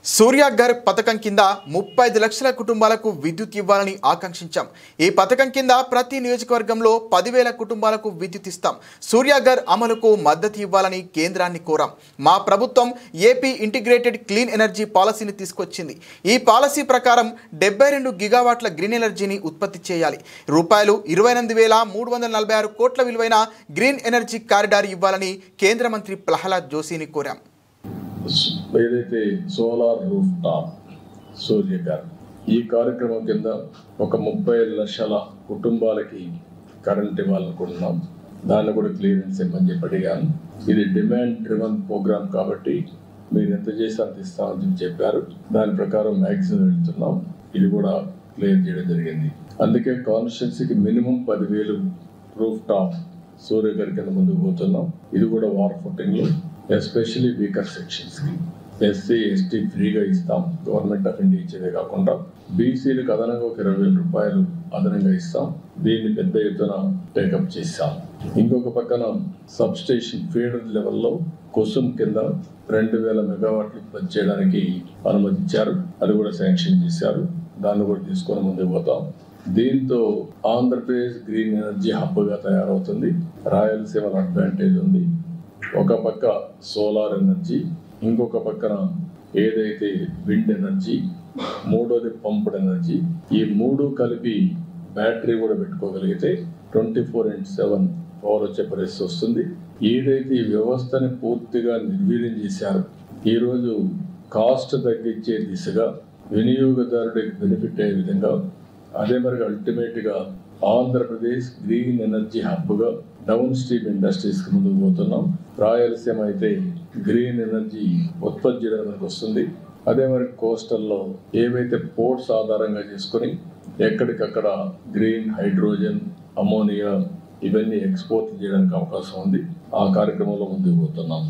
సూర్యాఘర్ పథకం కింద 35 లక్షల కుటుంబాలకు విద్యుత్ ఇవ్వాలని ఆకాంక్షించాం. ఈ పథకం కింద ప్రతి నియోజకవర్గంలో 10,000 కుటుంబాలకు విద్యుత్ ఇస్తాం. సూర్యాఘర్ అమలుకు మద్దతు ఇవ్వాలని కేంద్రాన్ని కోరాం. మా ప్రభుత్వం ఏపీ ఇంటిగ్రేటెడ్ క్లీన్ ఎనర్జీ పాలసీని తీసుకొచ్చింది. ఈ పాలసీ ప్రకారం 72 గిగావాట్ల గ్రీన్ ఎనర్జీని ఉత్పత్తి చేయాలి. రూపాయలు 28,346 కోట్ల విలువైన గ్రీన్ ఎనర్జీ కారిడార్ ఇవ్వాలని కేంద్ర మంత్రి ప్రహ్లాద్ జోషిని కోరాం. ఏదైతే సోలార్ రూఫ్ టాప్ సూర్యఘర్ ఈ కార్యక్రమం కింద ఒక 35 లక్షల కుటుంబాలకి కరెంట్ ఇవ్వాలనుకుంటున్నాం. దాన్ని కూడా క్లియరెన్స్ ఇవ్వమని చెప్పి అడిగాను. ఇది డిమాండ్ డ్రివన్ ప్రోగ్రామ్ కాబట్టి మీరు ఎంత చేసి అంత ఇస్తామని చెప్పారు. దాని ప్రకారం మ్యాక్సిమం వెళ్తున్నాం. ఇది కూడా క్లియర్ చేయడం జరిగింది. అందుకే కాన్స్టిట్యున్సీకి మినిమం 10,000 రూఫ్ టాప్ సూర్యఘర్ కింద ముందుకు పోతున్నాం. ఇది కూడా వార్ ఫుటింగ్లో ఎస్పెషల్లీ వీకర్ సెక్షన్స్కి ఎస్సీ ఎస్టీ ఫ్రీగా ఇస్తాం. గవర్నమెంట్ ఆఫ్ ఇండియా ఇచ్చేదే కాకుండా బీసీలకు అదనంగా ఒక 20,000 రూపాయలు అదనంగా ఇస్తాం. దీన్ని పెద్ద ఎత్తున టేకప్ చేస్తాం. ఇంకొక పక్కన సబ్ స్టేషన్ ఫీడర్ లెవెల్లో కుసుమ్ కింద 2,000 మెగావాట్లు ఉత్పత్తి చేయడానికి అనుమతించారు. అది కూడా శాంక్షన్ చేశారు. దాన్ని కూడా తీసుకొని ముందుకు పోతాం. దీంతో ఆంధ్రప్రదేశ్ గ్రీన్ ఎనర్జీ హబ్గా తయారవుతుంది. రాయలసీమలో అడ్వాంటేజ్ ఉంది. ఒక పక్క సోలార్ ఎనర్జీ, ఇంకొక పక్కన ఏదైతే విండ్ ఎనర్జీ, మూడోది పంప్డ్ ఎనర్జీ. ఈ మూడు కలిపి బ్యాటరీ కూడా పెట్టుకోగలిగితే 24/7 పవర్ వచ్చే పరిస్థితి వస్తుంది. ఏదైతే ఈ వ్యవస్థని పూర్తిగా నిర్వీర్యం చేశారు, ఈరోజు కాస్ట్ తగ్గించే దిశగా వినియోగదారుడికి బెనిఫిట్ అయ్యే విధంగా అదే మరి అల్టిమేట్గా ఆంధ్రప్రదేశ్ గ్రీన్ ఎనర్జీ హబ్గా డౌన్ స్ట్రీమ్ ఇండస్ట్రీస్కి ముందుకు పోతున్నాం. రాయలసీమ అయితే గ్రీన్ ఎనర్జీ ఉత్పత్తి చేయడానికి వస్తుంది. అదే మరి కోస్టల్లో ఏవైతే పోర్ట్స్ ఆధారంగా చేసుకొని ఎక్కడికక్కడ గ్రీన్ హైడ్రోజన్, అమోనియా ఇవన్నీ ఎక్స్పోర్ట్ చేయడానికి అవకాశం ఉంది. ఆ కార్యక్రమంలో ముందుకు పోతున్నాం.